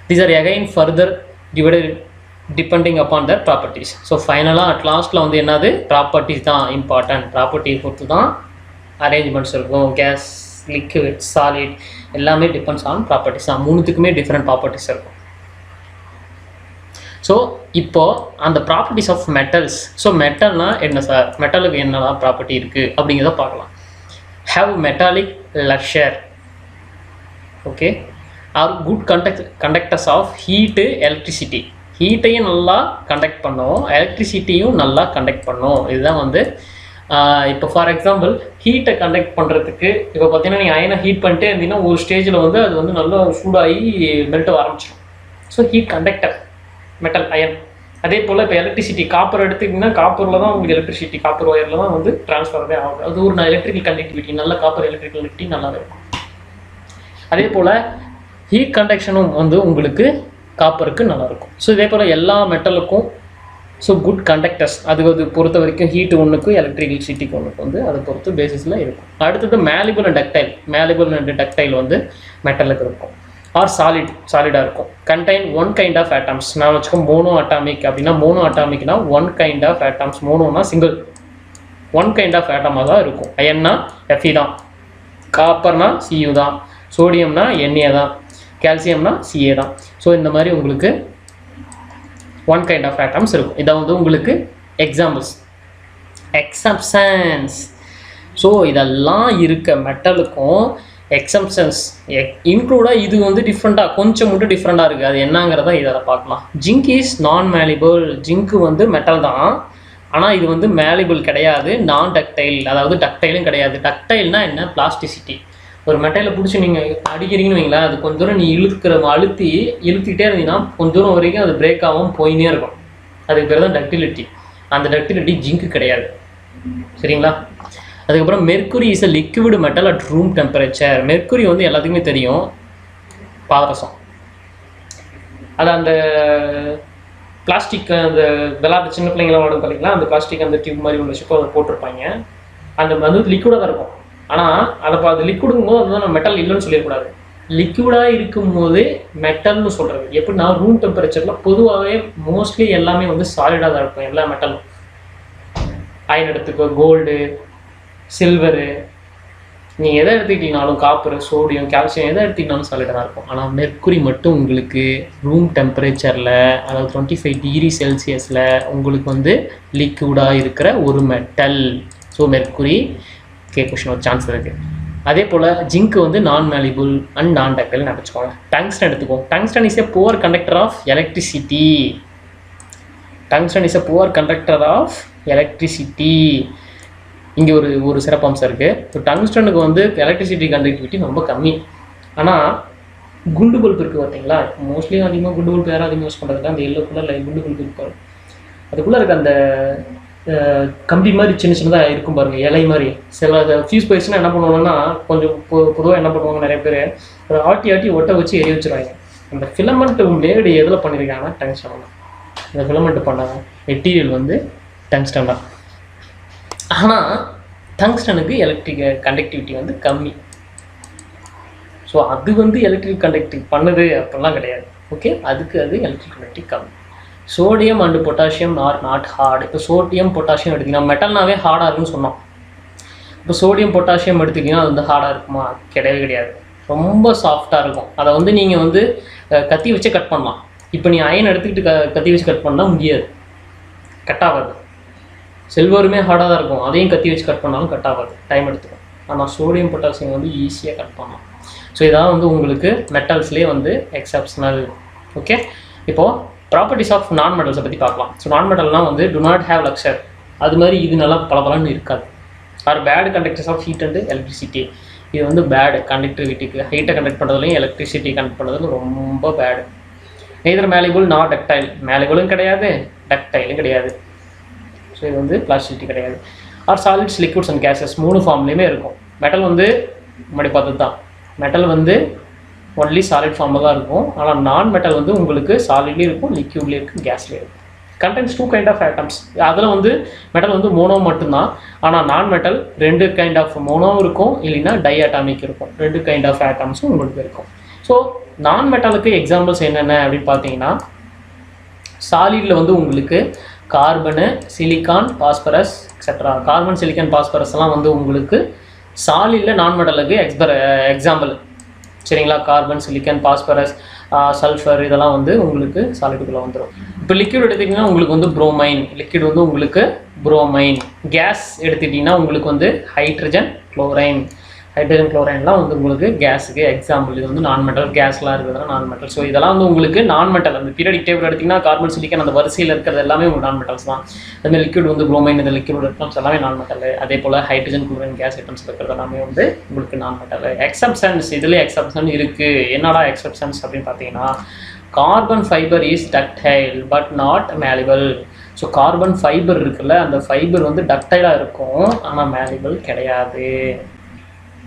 These are again further divided depending upon their properties. So ஃபைனலாக அட் லாஸ்ட்டில் வந்து என்னது, ப்ராப்பர்ட்டிஸ் தான் இம்பார்ட்டன்ட். ப்ராப்பர்ட்டியை பொறுத்து தான் அரேஞ்ச்மெண்ட்ஸ் இருக்கும். கேஸ், லிக்விட், சாலிட் எல்லாமே டிபெண்ட்ஸ் ஆன் ப்ராப்பர்ட்டிஸ் தான். மூணுத்துக்குமே டிஃப்ரெண்ட் ப்ராப்பர்ட்டிஸ் இருக்கும். ஸோ இப்போது அந்த ப்ராப்பர்ட்டிஸ் ஆஃப் மெட்டல்ஸ். ஸோ மெட்டல்னால் என்ன சார், மெட்டலுக்கு என்னெல்லாம் ப்ராப்பர்ட்டி இருக்குது அப்படிங்கிறத பார்க்கலாம். Have metallic lustre. Okay, are good conductors of heat, electricity. ஹீட்டையும் நல்லா கண்டக்ட் பண்ணும், எலக்ட்ரிசிட்டியும் நல்லா கண்டக்ட் பண்ணும். இதுதான் வந்து இப்போ ஃபார் எக்ஸாம்பிள் ஹீட்டை கண்டக்ட் பண்ணுறதுக்கு இப்போ பார்த்தீங்கன்னா நீங்கள் அயனை ஹீட் பண்ணிட்டே இருந்தீங்கன்னா ஒரு ஸ்டேஜில் வந்து அது வந்து நல்லா சூடாகி மெல்ட் ஆரம்பிச்சிடும். So heat conductor metal, iron. அதே போல் இப்போ எலக்ட்ரிசிட்டி, காப்பர் எடுத்துக்கிட்டிங்கன்னா காப்பரில் தான் உங்களுக்கு எலக்ட்ரிசிட்டி, காப்பர் ஒயரில் தான் வந்து ட்ரான்ஸ்ஃபரே ஆகும். அது ஒரு எலக்ட்ரிக்கல் கண்டக்டிவிட்டி, நல்ல காப்பர் எலக்ட்ரிக்கல் கண்டக்டிவிட்டி நல்லாவே இருக்கும். அதே போல் ஹீட் கண்டக்ஷனும் வந்து உங்களுக்கு காப்பருக்கு நல்லாயிருக்கும். ஸோ இதே போல் எல்லா மெட்டலுக்கும் ஸோ குட் கண்டக்டர்ஸ் அது பொறுத்த வரைக்கும் ஹீட்டு ஒன்றுக்கு எலக்ட்ரிசிட்டிக்கு ஒன்றுக்கு வந்து அதை பொறுத்து பேசிஸில் இருக்கும். அடுத்தது malleable and ductile. Malleable and ductile வந்து மெட்டலுக்கு இருக்கும். ஆர் சாலிடாக இருக்கும். Contain one kind of atoms. நான் வச்சுக்கோ மோனோ அட்டாமிக் அப்படின்னா, மோனோ அட்டாமிக்னா ஒன் கைண்ட் ஆஃப் ஆட்டம்ஸ். மோனோனா சிங்கிள், ஒன் கைண்ட் ஆஃப் ஆட்டமாக தான் இருக்கும். அயன்னா Fe தான், காப்பர்னா Cu தான், சோடியம்னா Na தான், கால்சியம்னா Ca தான். ஸோ இந்த மாதிரி உங்களுக்கு ஒன் கைண்ட் ஆஃப் ஆட்டம்ஸ் இருக்கும். இதை வந்து உங்களுக்கு எக்ஸாம்பிள்ஸ். எக்ஸப்ஷன்ஸ். ஸோ இதெல்லாம் இருக்க மெட்டலுக்கும் எக்ஸப்ஷன்ஸ் இன்க்ளூடாக இது வந்து டிஃப்ரெண்ட்டாக கொஞ்சம் மட்டும் டிஃப்ரெண்ட்டாக இருக்குது. அது என்னங்கிறத இதை பார்க்கலாம். ஜிங்க் இஸ் நான் மேலிபிள். ஜிங்க்கு வந்து மெட்டல் தான், ஆனால் இது வந்து மேலிபிள் கிடையாது. நான் டக்டைல், அதாவது டக்டைலும் கிடையாது. டக்டைல்னால் என்ன, பிளாஸ்டிசிட்டி. ஒரு மெட்டையில் பிடிச்சி நீங்கள் அடிக்கிறீங்கன்னு வைங்களேன், அது கொஞ்சம் தூரம் நீ இழுத்துக்கிட்டே இருந்தீங்கன்னா கொஞ்சம் தூரம் வரைக்கும் அது பிரேக் ஆகாமல் போயினே இருக்கும். அதுக்கு பேர் தான் டக்டிலிட்டி. அந்த டக்டிலிட்டி ஜிங்க்கு கிடையாது. சரிங்களா? அதுக்கப்புறம் mercury is a liquid metal at room temperature. Mercury வந்து எல்லாத்துக்குமே தெரியும், பாதரசம். அது அந்த பிளாஸ்டிக், அந்த விளையாட்டு சின்ன பிள்ளைங்களாம் வாடும் பார்த்தீங்களா, அந்த பிளாஸ்டிக் அந்த டியூப் மாதிரி ஒன்று வச்சுக்கோ, அதை போட்டிருப்பாங்க. அந்த வந்து லிக்விடாக தான் இருக்கும். ஆனால் அது லிக்விடுங்கும் போது அதுதான் நம்ம மெட்டல் இல்லைன்னு சொல்லிடக்கூடாது. லிக்விடாக இருக்கும்போது மெட்டல்னு சொல்கிறது எப்படின்னா, ரூம் டெம்பரேச்சரில் பொதுவாகவே மோஸ்ட்லி எல்லாமே வந்து சாலிடாக தான் இருக்கும். எல்லா மெட்டலும், அயன் எடுத்துக்கோ, கோல்டு, சில்வரு, நீங்கள் எதை எடுத்துக்கிட்டீங்கனாலும், காப்பர், சோடியம், கால்சியம் எதை எடுத்துக்கிட்டாலும் சாலிடாக தான் இருக்கும். ஆனால் மெர்க்குரி மட்டும் உங்களுக்கு ரூம் டெம்பரேச்சரில், அதாவது 25 டிகிரி செல்சியஸில் உங்களுக்கு வந்து லிக்விடாக இருக்கிற ஒரு மெட்டல். ஸோ மெர்க்குரி கொஷின் ஒரு சான்ஸ் இருக்குது. அதே போல் ஜிங்க் வந்து non malleable and non ductile நினச்சிக்கோங்க. டங்ஸ்டன் எடுத்துக்கோங்க. Tungsten is a poor conductor of electricity. Tungsten is a poor conductor of electricity. இங்கே ஒரு சிறப்பம்சம் இருக்குது. ஸோ டங்ஸ்டனுக்கு வந்து எலக்ட்ரிசிட்டி கண்டக்டிவிட்டி ரொம்ப கம்மி. ஆனால் குண்டு பல்ப் இருக்குது பார்த்தீங்களா, மோஸ்ட்லி அதிகமாக குண்டு பல்ப் யாரும் அதிகமாக யூஸ் பண்ணுறதுக்கு அந்த எல்லோ கலரில் குண்டு பல்ப் இருப்பார். அதுக்குள்ளே இருக்க அந்த கம்பி மாதிரி சின்ன சின்னதாக இருக்கும் பாருங்கள், இலை மாதிரி. சில ஃபியூஸ் போயிடுச்சுன்னா என்ன பண்ணுவாங்கன்னா, கொஞ்சம் பொதுவாக என்ன பண்ணுவாங்க, நிறைய பேர் ஆட்டி ஒட்ட வச்சு எரிய வச்சுருவாங்க. அந்த ஃபிலமெண்ட் பிளேடு எதில் பண்ணியிருக்காங்கன்னா டங்ஸ்டன் தான். இந்த ஃபிலமெண்ட் பண்ண மெட்டீரியல் வந்து டங்ஸ்டன் தான். ஆனால் டங்ஸ்டனுக்கு எலக்ட்ரிக் கண்டக்டிவிட்டி வந்து கம்மி. ஸோ அது வந்து எலக்ட்ரிக் கண்டக்டிவ் பண்ணுது அப்படிலாம் கிடையாது. ஓகே, அது எலக்ட்ரிக் கண்டக்டிவ் கம்மி. Sodium and potassium are not hard. இப்போ சோடியம் பொட்டாசியம் எடுத்திங்கன்னா, மெட்டல்னாவே ஹார்டாக இருக்குன்னு சொன்னோம். இப்போ சோடியம் பொட்டாசியம் எடுத்துக்கிங்கன்னா அது வந்து ஹார்டாக இருக்குமா, கிடையாது. ரொம்ப சாஃப்டாக இருக்கும். அதை வந்து நீங்கள் வந்து கத்தி வச்சு கட் பண்ணலாம். இப்போ நீ அயன் எடுத்துக்கிட்டு கத்தி வச்சு கட் பண்ணால் முடியாது, கட் ஆகாது. சில்வருமே ஹார்டாக தான் இருக்கும், அதையும் கத்தி வச்சு கட் பண்ணாலும் கட் ஆகாது, டைம் எடுத்துக்கும். ஆனால் சோடியம் பொட்டாசியம் வந்து ஈஸியாக கட் பண்ணலாம். ஸோ இதான் வந்து உங்களுக்கு மெட்டல்ஸ்லேயே வந்து எக்ஸப்ஷனல். ஓகே, இப்போது ப்ராப்பர்ட்டிஸ் ஆஃப் நான் மெட்டல்ஸை பற்றி பார்க்கலாம். ஸோ நான் மெட்டல்னால் வந்து டு நாட் ஹேவ் லக்ஷர். அது மாதிரி இது நல்லா பலபலன்னு இருக்காது. Are bad conductors of heat and electricity. இது வந்து பேடு கண்டக்டிவிட்டிக்கு, ஹீட்டை கண்டக்ட் பண்ணுறதுலையும் எலக்ட்ரிசிட்டி கண்டக்ட் பண்ணுறதுலையும் ரொம்ப bad. Neither malleable not ductile. மேலிபிளும் கிடையாது, டக்டைலும் கிடையாது. ஸோ இது வந்து பிளாஸ்டிசிட்டி கிடையாது. Are solids, liquids and gases. 3 ஃபார்ம்லேயுமே இருக்கும். மெட்டல் வந்து முன்னாடி பார்த்தது தான். மெட்டல் வந்து ஒன்லி சாலிட் ஃபார்மில் தான் இருக்கும். ஆனால் நான் மெட்டல் வந்து உங்களுக்கு சாலிட்லேயும் இருக்கும், லிக்யூட்லேயும் இருக்கும், கேஸ்லேயும் இருக்கும். Contains 2 kind of atoms. அதில் வந்து மெட்டல் வந்து மோனோ மட்டும்தான். ஆனால் நான் மெட்டல் 2 கைண்ட் ஆஃப் மோனோ இருக்கும், இல்லைன்னா டை அட்டாமிக் இருக்கும். 2 கைண்ட் ஆஃப் ஆட்டம்ஸும் உங்களுக்கு இருக்கும். ஸோ நான் மெட்டலுக்கு எக்ஸாம்பிள்ஸ் என்னென்ன அப்படின்னு பார்த்தீங்கன்னா, சாலிடில் வந்து உங்களுக்கு carbon, silicon, phosphorus etcetera. Carbon, silicon, பாஸ்பரஸ்லாம் வந்து உங்களுக்கு சாலிடில் நான் மெட்டலுக்கு எக்ஸாம்பிள். சரிங்களா? கார்பன், சிலிக்கான், பாஸ்பரஸ், சல்ஃபர் இதெல்லாம் வந்து உங்களுக்கு சாலிடுக்குள்ளே வந்துடும். இப்போ லிக்விட் எடுத்துக்கிட்டிங்கன்னா உங்களுக்கு வந்து புரோமைன், லிக்விட் வந்து உங்களுக்கு புரோமைன். கேஸ் எடுத்துக்கிட்டிங்கன்னா உங்களுக்கு வந்து ஹைட்ரஜன் குளோரைன். ஹைட்ரஜன் குளோரைன்லாம் வந்து உங்களுக்கு கேஸுக்கு எக்ஸாம்பிள். இது வந்து நான் மெட்டல், கேஸ்லாம் இருக்கிறதுனா நான் மெட்டல். ஸோ இதெல்லாம் வந்து உங்களுக்கு நான் மெட்டல். அந்த பீரியடிக் டேபிள் எடுத்திங்கன்னா கார்பன், சிலிக்கான் அந்த வரிசையில் இருக்கிறது எல்லாமே உங்களுக்கு நான் மெட்டல்ஸ் தான். அதுமாதிரி லிக்விட் வந்து புரோமைன், இந்த லிக்விட் ஐட்டம்ஸ் எல்லாமே நான் மெட்டல். அதே போல் ஹைட்ரஜன் குளோரைன் கேஸ் ஐட்டம்ஸ் இருக்கிறது எல்லாமே வந்து உங்களுக்கு நான் மெட்டல். எக்ஸப்ஷன்ஸ், இதுலேயே எக்ஸப்ஷன் இருக்குது. என்னடா எக்ஸப்ஷன்ஸ் அப்படின்னு பார்த்தீங்கன்னா, carbon fibre is ductile but not malleable. So carbon fibre இருக்குல்ல, அந்த ஃபைபர் வந்து டக்டைலாக இருக்கும், ஆனால் மேலிபிள் கிடையாது.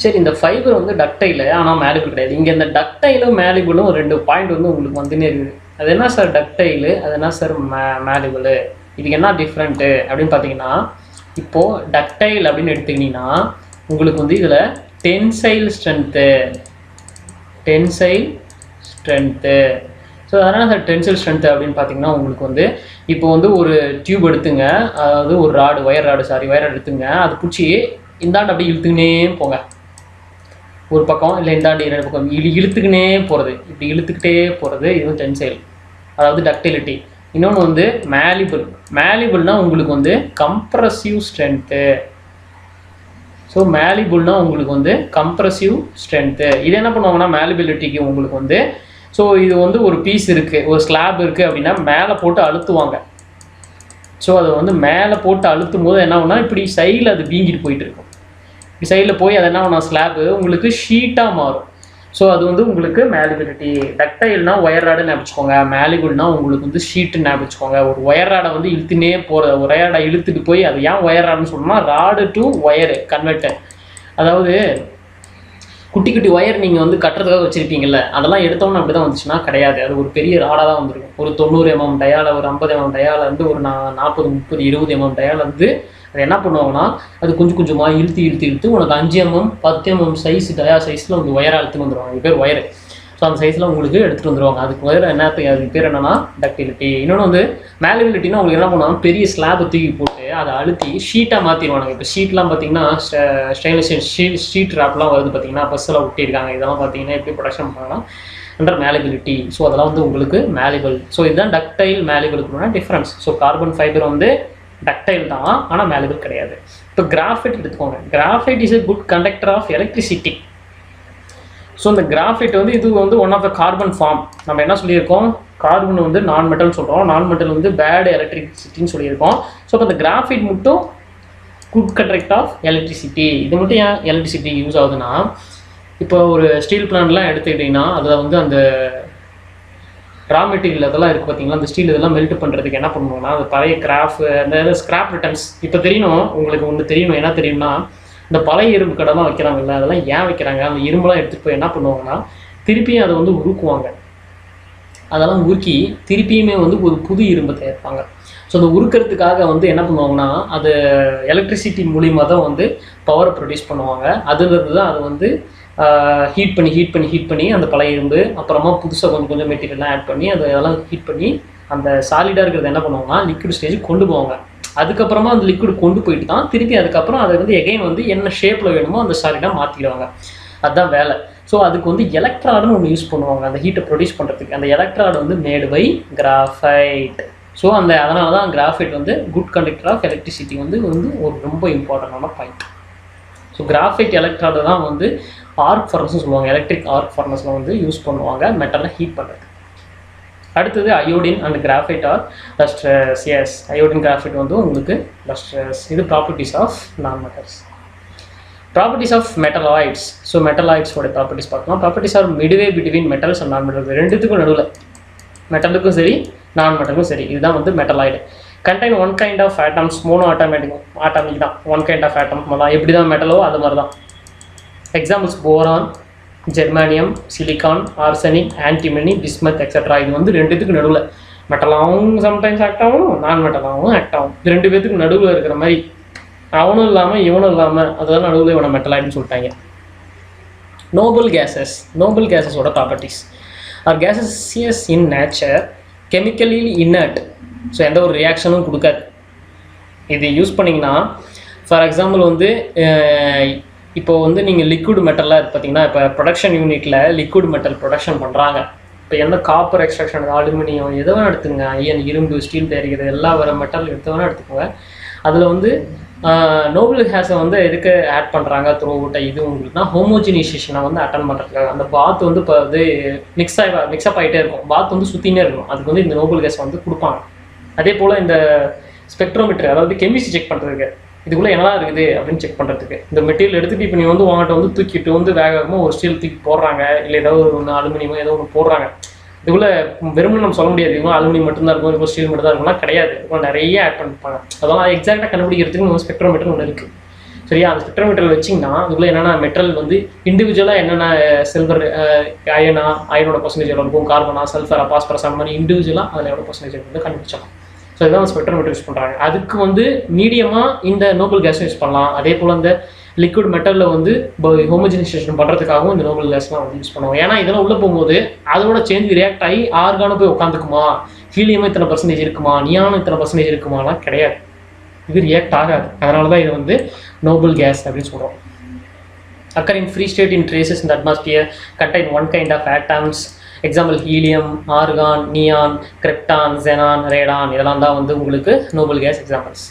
சரி, இந்த ஃபைபர் வந்து டக்டைல் ஆனால் மேலிபிள் கிடையாது. இங்கே இந்த டக்டைலும் மேலிபிளும் 2 பாயிண்ட் வந்து உங்களுக்கு வந்துன்னே இருக்குது. அது என்ன சார் டக்டைலு, அது என்ன சார் மேலிபிள், இதுக்கு என்ன டிஃப்ரெண்ட்டு அப்படின்னு பார்த்தீங்கன்னா, இப்போது டக்டைல் அப்படின்னு எடுத்துக்கிட்டிங்கன்னா உங்களுக்கு வந்து இதில் டென்சைல் ஸ்ட்ரென்த்து. ஸோ அதனால் சார் டென்சைல் ஸ்ட்ரென்த்து அப்படின்னு பார்த்தீங்கன்னா உங்களுக்கு வந்து இப்போ வந்து ஒரு டியூப் எடுத்துங்க, அதாவது ஒரு வயர் ராடு எடுத்துங்க, அது பிடிச்சி இந்தாண்டு அப்படி இழுத்துக்கினே போங்க ஒரு பக்கம், இல்லை இந்தாண்டி 2 பக்கம் இழுத்துக்கினே போகிறது, இப்படி இழுத்துக்கிட்டே போகிறது, இதுவும் டென்சைல், அதாவது டக்டிலிட்டி. இன்னொன்று வந்து மேலிபிள்னால் உங்களுக்கு வந்து கம்ப்ரசிவ் ஸ்ட்ரென்த்து. ஸோ மேலிபிள்னால் உங்களுக்கு வந்து கம்ப்ரசிவ் ஸ்ட்ரென்த்து. இது என்ன பண்ணுவாங்கன்னா மேலிபிலிட்டிக்கு உங்களுக்கு வந்து, ஸோ இது வந்து ஒரு பீஸ் இருக்குது, ஒரு ஸ்லாப் இருக்குது அப்படின்னா மேலே போட்டு அழுத்துவாங்க. ஸோ அதை வந்து மேலே போட்டு அழுத்தும் போது என்ன ஆகுனா, இப்படி சைடில் அது வீங்கிட்டு போயிட்டு இருக்கும். இப்படி சைடில் போய் அது என்ன ஆகுனா ஸ்லாப்பு உங்களுக்கு ஷீட்டாக மாறும். ஸோ அது வந்து உங்களுக்கு மேலிபிலிட்டி. டக்டைல்னால் ஒயர் ராடுன்னு ஞாபகிச்சுக்கோங்க, மேலிபிள்னால் உங்களுக்கு வந்து ஷீட்டுன்னு ஞாபகிச்சுக்கோங்க. ஒரு ஒயர் ராடை வந்து இழுத்துனே போகிற, ஒயர் ராடை இழுத்துட்டு போய், அது ஏன் ஒயர் ராடுன்னு சொன்னோம்னா, ராடு டு ஒயரு கன்வெர்ட்டர். அதாவது குட்டி குட்டி ஒயர் நீங்கள் வந்து கட்டுறதுக்காக வச்சுருப்பீங்கள்ல, அதெல்லாம் எடுத்தோன்னு அப்படி தான் வந்துச்சுன்னா கிடையாது. அது ஒரு பெரிய ராடாக தான் வந்துருக்கும். ஒரு 90 mm டயால, ஒரு 50 mm டயால வந்து, ஒரு 40, 30, 20 mm டயால வந்து அது என்ன பண்ணுவாங்கன்னா, அது கொஞ்சம் கொஞ்சமாக இழுத்து உனக்கு 5 mm 10 mm சைஸ் டயா சைஸில் வந்து ஒயராக எடுத்துன்னு வந்துடுவாங்க. இது பேர் ஒயரு. ஸோ அந்த சைஸில் உங்களுக்கு எடுத்துகிட்டு வந்துடுவாங்க. அதுக்கு ஒயர் என்னத்துக்கு, அதுக்கு பேர் என்னென்னா டக்டிலிட்டி. இன்னொன்று வந்து மேலிபிலிட்டினா உங்களுக்கு என்ன பண்ணுவாங்க, பெரிய ஸ்லாபை தூக்கி போட்டு அதை அழுத்தி ஷீட்டாக மாற்றிடுவாங்க. இப்போ ஷீட்லாம் பார்த்தீங்கன்னா ஸ்டெயின்லெஸ் ஷீட் ரேப்லாம் வருது பார்த்தீங்கன்னா, பஸ்ஸில் ஒட்டியிருக்காங்க. இதெல்லாம் பார்த்தீங்கன்னா எப்படி ப்ரொடக்ஷன் பண்ணலாம் அண்டர் மேலிபிலிட்டி. ஸோ அதெல்லாம் வந்து உங்களுக்கு மேலிபிள். ஸோ இதுதான் டக்டைல் மேலிபிளுக்குனா டிஃப்ரென்ஸ். ஸோ கார்பன் ஃபைபர் வந்து டக்டைல் தான், ஆனால் மேலிபிள் கிடையாது. இப்போ கிராஃபைட் எடுத்துக்கோங்க. Graphite is a good conductor of electricity. So இந்த கிராஃபைட் வந்து இது வந்து one of the carbon form. நம்ம என்ன சொல்லியிருக்கோம், கார்பன் வந்து நான் மெட்டல்னு சொல்கிறோம், நான் மெட்டல் வந்து பேட் எலக்ட்ரிசிட்டின்னு சொல்லியிருக்கோம். ஸோ இப்போ இந்த கிராஃபைட் மட்டும் குட் கண்டக்டர் ஆஃப் எலக்ட்ரிசிட்டி. இது மட்டும் ஏன் எலக்ட்ரிசிட்டி யூஸ் ஆகுதுன்னா, இப்போ ஒரு ஸ்டீல் பிளான்ட்லாம் எடுத்துக்கிட்டிங்கன்னா அதில் வந்து அந்த ரா மெட்டீரியல் அதெல்லாம் இருக்குது பார்த்தீங்களா, அந்த ஸ்டீல் இதெல்லாம் மெல்ட் பண்ணுறதுக்கு என்ன பண்ணுவோம்னா, அந்த பழைய அந்த ஸ்கிராப் ரிட்டர்ன்ஸ். இப்போ தெரியணும் உங்களுக்கு ஒன்று தெரியணும், என்ன தெரியும்னா, இந்த பழைய இரும்பு கடைலாம் வைக்கிறாங்கல்ல, அதெல்லாம் ஏன் வைக்கிறாங்க, அந்த இரும்பெல்லாம் எடுத்துகிட்டு போய் என்ன பண்ணுவாங்கன்னா திருப்பியும் அதை வந்து உருக்குவாங்க. அதெல்லாம் உருக்கி திருப்பியுமே வந்து ஒரு புது இரும்பை தயாரிப்பாங்க. ஸோ அந்த உருக்கிறதுக்காக வந்து என்ன பண்ணுவாங்கன்னா, அது எலக்ட்ரிசிட்டி மூலியமாக தான் வந்து பவரை ப்ரொடியூஸ் பண்ணுவாங்க. அதுலேருந்து தான் அதை வந்து ஹீட் பண்ணி அந்த பழைய இரும்பு, அப்புறமா புதுசாக கொஞ்சம் மெட்டீரியல்லாம் ஆட் பண்ணி அதெல்லாம் ஹீட் பண்ணி அந்த சாலிடாக இருக்கிறத என்ன பண்ணுவாங்கன்னா லிக்விட் ஸ்டேஜுக்கு கொண்டு போவாங்க. அதுக்கப்புறமா அந்த லிக்விட் கொண்டு போயிட்டு தான் திருப்பி அதுக்கப்புறம் அதை வந்து எகைன் வந்து என்ன ஷேப்பில் வேணுமோ அந்த சாலிடாக மாற்றிடுவாங்க. அதுதான் வேலை. ஸோ அதுக்கு வந்து எலக்ட்ராடுன்னு ஒன்று யூஸ் பண்ணுவாங்க அந்த ஹீட்டை ப்ரொடியூஸ் பண்ணுறதுக்கு. அந்த எலக்ட்ராடு வந்து மேடு பை கிராஃபைட். ஸோ அதனால தான் கிராஃபைட் வந்து குட் கண்டக்டர் ஆஃப் எலக்ட்ரிசிட்டி வந்து ஒரு ரொம்ப இம்பார்ட்டண்டான பாயிண்ட். ஸோ கிராஃபைட் எலக்ட்ராடு தான் வந்து ஆர்க் ஃபர்னஸ்னு சொல்லுவாங்க. எலக்ட்ரிக் ஆர்க் ஃபர்னஸில் வந்து யூஸ் பண்ணுவாங்க மெட்டலை ஹீட் பண்ணுறது. அடுத்தது iodine and graphite are lustrous. Yes, iodine graphite வந்து உங்களுக்கு லஸ்ட்ரஸ். இது properties of non metals. Properties of metalloids. So மெட்டலாய்ட்ஸோட ப்ராப்பர்ட்டிஸ் பார்க்கலாம். Properties are midway between metals and non metals. ரெண்டுத்துக்கும் நடுவில், மெட்டலுக்கும் சரி நான் மெட்டலுக்கும் சரி, இதுதான் வந்து metalloid. Contain one kind of atoms. Mono atomic தான், ஒன் கைண்ட் ஆஃப் ஆட்டம் தான். எப்படி தான் மெட்டலோ அது மாதிரி தான். Examples boron, germanium, silicon, arsenic, antimony, bismuth etcetera. இது வந்து ரெண்டுத்துக்கு நடுவில் மெட்டலாகவும் சம்டைம்ஸ் ஆக்ட் ஆகும், நான் மெட்டலாகவும் ஆக்ட் ஆகும். இது 2 பேத்துக்கு நடுவில் இருக்கிற மாதிரி அவனும் இல்லாமல் இவனும் இல்லாமல் அதெல்லாம் நடுவில் இவனை மெட்டலாய்டுன்னு சொல்லிட்டாங்க. நோபல் கேஸஸோட properties are gases in nature chemically inert. So எந்த ஒரு ரியாக்ஷனும் கொடுக்காது. இது யூஸ் பண்ணிங்கன்னா ஃபார் எக்ஸாம்பிள் வந்து இப்போ வந்து நீங்கள் லிக்விட் மெட்டலாக பார்த்தீங்கன்னா இப்போ ப்ரொடக்ஷன் யூனிட்டில் லிக்விட் மெட்டல் ப்ரொடக்ஷன் பண்ணுறாங்க. இப்போ எந்த காப்பர் எக்ஸ்ட்ராக்ஷன், அலுமினியம் எதை வேணால் எடுத்துங்க, ஐயன், இரும்பு, ஸ்டீல் தயாரிக்கிறது எல்லா வர மெட்டல் எடுத்து வேணால் எடுத்துக்கோங்க. அதில் வந்து நோபல் கேஸை வந்து எதுக்கு ஆட் பண்ணுறாங்க த்ரூ அவுட் இது உங்களுக்குனா ஹோமோஜினைசேஷனை வந்து அட்டன் பண்ணுறதுக்காக. அந்த பாத் வந்து இப்போ வந்து மிக்ஸ்அப் ஆகிட்டே இருக்கும், பாத் வந்து சுற்றினே இருக்கும், அதுக்கு வந்து இந்த நோபல் கேஸ் வந்து கொடுப்பாங்க. அதே போல் இந்த ஸ்பெக்ட்ரோமீட்டர், அதாவது கெமிஸ்ட்ரி செக் பண்ணுறதுக்கு, இதுக்குள்ளே என்னலாம் இருக்குது அப்படின்னு செக் பண்ணுறதுக்கு இந்த மெட்டீரியல் எடுத்துகிட்டு இப்போ நீ வந்து உங்கள்கிட்ட வந்து தூக்கிட்டு வந்து வேகமாக ஒரு ஸ்டீல் தூக்கி போடுறாங்க, இல்லை ஏதோ ஒரு அலுமினியமோ ஏதோ ஒன்று போடுறாங்க. இதுக்குள்ளே வெறும் நம்ம சொல்ல முடியாது இதுவும் அலுமினியம் மட்டும்தான் இருக்கும், இப்போ ஸ்டீல் மட்டும் தான் இருக்கும்னா கிடையாது. இப்போ நிறைய ஆட் பண்ணிப்பாங்க. அதெல்லாம் எக்ஸாக்டாக கண்டுபிடிக்கிறதுக்கு நம்ம ஸ்பெக்ட்ரோமீட்டர் ஒன்று இருக்குது. சரியா? அந்த ஸ்பெக்ட்ரோமீட்டர் வச்சிங்கன்னா அதுக்குள்ளே என்னென்ன மெட்டல் வந்து இண்டிவிஜுவலாக என்னென்ன சில்வர், அயனோட பர்சன்டேஜ் எவ்வளோ இருக்கும், கார்பனா, சல்ஃபரா, பாஸ்பரஸ், அந்த மாதிரி இண்டிவிஜுவலாக அதில் எவ்வளோ பர்சன்டேஜ் வந்து கண்டுபிடிச்சலாம். ஸோ இதுதான் ஸ்பெக்ட்ரோமீட்டர் யூஸ் பண்ணுறாங்க. அதுக்கு வந்து மீடியமாக இந்த நோபல் கேஸும் யூஸ் பண்ணலாம். அதே போல் இந்த லிக்விட் மெட்டலில் வந்து ஹோமோஜினைசேஷன் பண்ணுறதுக்காகவும் இந்த நோபல் கேஸ்லாம் வந்து யூஸ் பண்ணுவோம். ஏன்னா இதெல்லாம் உள்ளே போகும்போது அதோட சேர்ந்து ரியாக்ட் ஆகி ஆர்கானோ போய் உட்காந்துக்குமா, ஹீலியமும் இத்தனை பர்சன்டேஜ் இருக்குமா, நியானும் இத்தனை பர்சன்டேஜ் இருக்குமாலாம் கிடையாது. இது ரியாக்ட் ஆகாது. அதனால தான் இது வந்து நோபல் கேஸ் அப்படின்னு சொல்கிறோம். occur in free state in traces in the atmosphere, contain one kind of atoms. Example helium, argon, neon, krypton, xenon, radon, இதெல்லாம் தான் வந்து உங்களுக்கு நோபல் கேஸ் எக்ஸாம்பிள்ஸ்.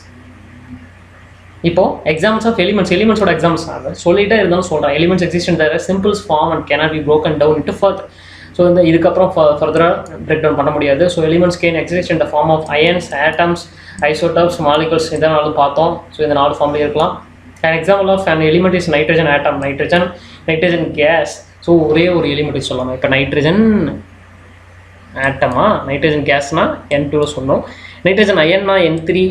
இப்போ எக்ஸாம்பிள்ஸ் ஆஃப் எலிமெண்ட்ஸோட எக்ஸாம்பிள்ஸ் சொல்லிட்டே இருந்தாலும் சொல்கிறேன். Elements exist in their simplest form and cannot be broken down into further. So இந்த இதுக்கப்புறம் ஃபர்தராக பிரேக் டவுன் பண்ண முடியாது. So elements can exist in the form of ions, atoms, isotopes, molecules, இதனாலும் பார்த்தோம். ஸோ இந்த 4 ஃபார்ம்லேயே இருக்கலாம். an example of an element is nitrogen atom, nitrogen gas. So ஒரே ஒரு எலிமெண்ட் சொல்லலாம். இப்போ நைட்ரஜன் ஆட்டமா, நைட்ரஜன் கேஸ்னா N2 சொன்னோம், நைட்ரஜன் அயன்னா N3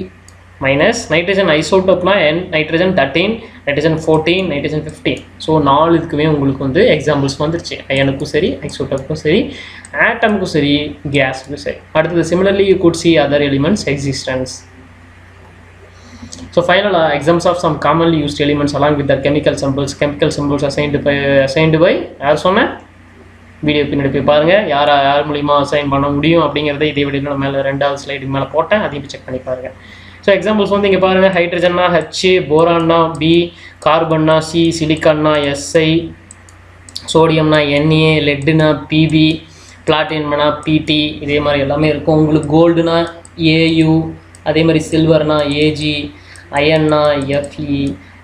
மைனஸ், நைட்ரஜன் ஐசோட்டோப்னா நைட்ரஜன் 13, நைட்ரஜன் 14, நைட்ரஜன் 15. ஸோ 4 இதுக்குமே உங்களுக்கு வந்து எக்ஸாம்பிள்ஸ் வந்துருச்சு. அயனுக்கும் சரி, ஐசோட்டோப்புக்கும் சரி, ஆட்டமுக்கும் சரி, கேஸுக்கும் சரி. அடுத்தது similarly you could see other elements existence. So final examples of some commonly used elements along with their chemical symbols assigned by யார் சொன்ன வீடியோ பின்னாடி போய் பாருங்கள். யார் மூலிமா அசைன் பண்ண முடியும் அப்படிங்கிறத இதே வீடியோ மேலே 2வது ஸ்லைடு மேலே போட்டேன், அதையும் செக் பண்ணி பாருங்கள். ஸோ எக்ஸாம்பிள்ஸ் வந்து இங்கே பாருங்கள். ஹைட்ரஜன்னா H, போரான்னா B, கார்பன்னா C, சிலிக்கான்னா SI, சோடியம்னா Na, லெட்டுனா Pb, பிளாட்டினம்னா PT, இதே மாதிரி எல்லாமே இருக்கும். உங்களுக்கு கோல்டுனா Au, அதே மாதிரி சில்வர்னா Ag, அயன்னா Fe,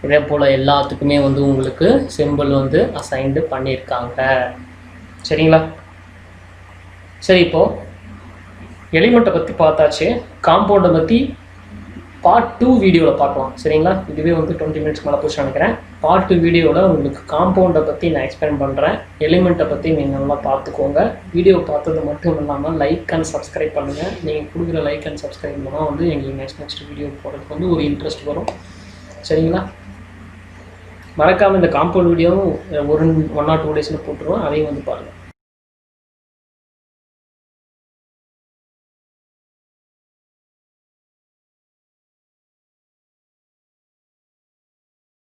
இதே போல் எல்லாத்துக்குமே வந்து உங்களுக்கு சிம்பிள் வந்து அசைன்டு பண்ணியிருக்காங்க. சரிங்களா? சரி, இப்போது எலிமெண்ட்டை பற்றி பார்த்தாச்சு. காம்பவுண்டை பற்றி பார்ட் 2 வீடியோவில் பார்க்கலாம். சரிங்களா? இதுவே வந்து 20 மினிட்ஸ் மேலே போச்சு நினைக்கிறேன். பார்ட் 2 வீடியோவில் உங்களுக்கு காம்பவுண்டை பற்றி நான் எக்ஸ்பிளைன் பண்ணுறேன். எலிமெண்ட்டை பற்றி நீங்கள் நல்லா பார்த்துக்கோங்க. வீடியோ பார்த்தது மட்டும் இல்லாமல் லைக் அண்ட் சப்ஸ்கிரைப் பண்ணுங்கள். நீங்கள் கொடுக்குற லைக் அண்ட் சப்ஸ்கிரைப் பண்ணால் வந்து எங்களுக்கு நெக்ஸ்ட் வீடியோ போடுறதுக்கு வந்து ஒரு இன்ட்ரெஸ்ட் வரும். சரிங்களா? மறக்காமல் இந்த காம்பவுண்ட் வீடியோவும் 1 or 2 டேஸில் போட்டுருவோம். அதையும் வந்து பாருங்கள்.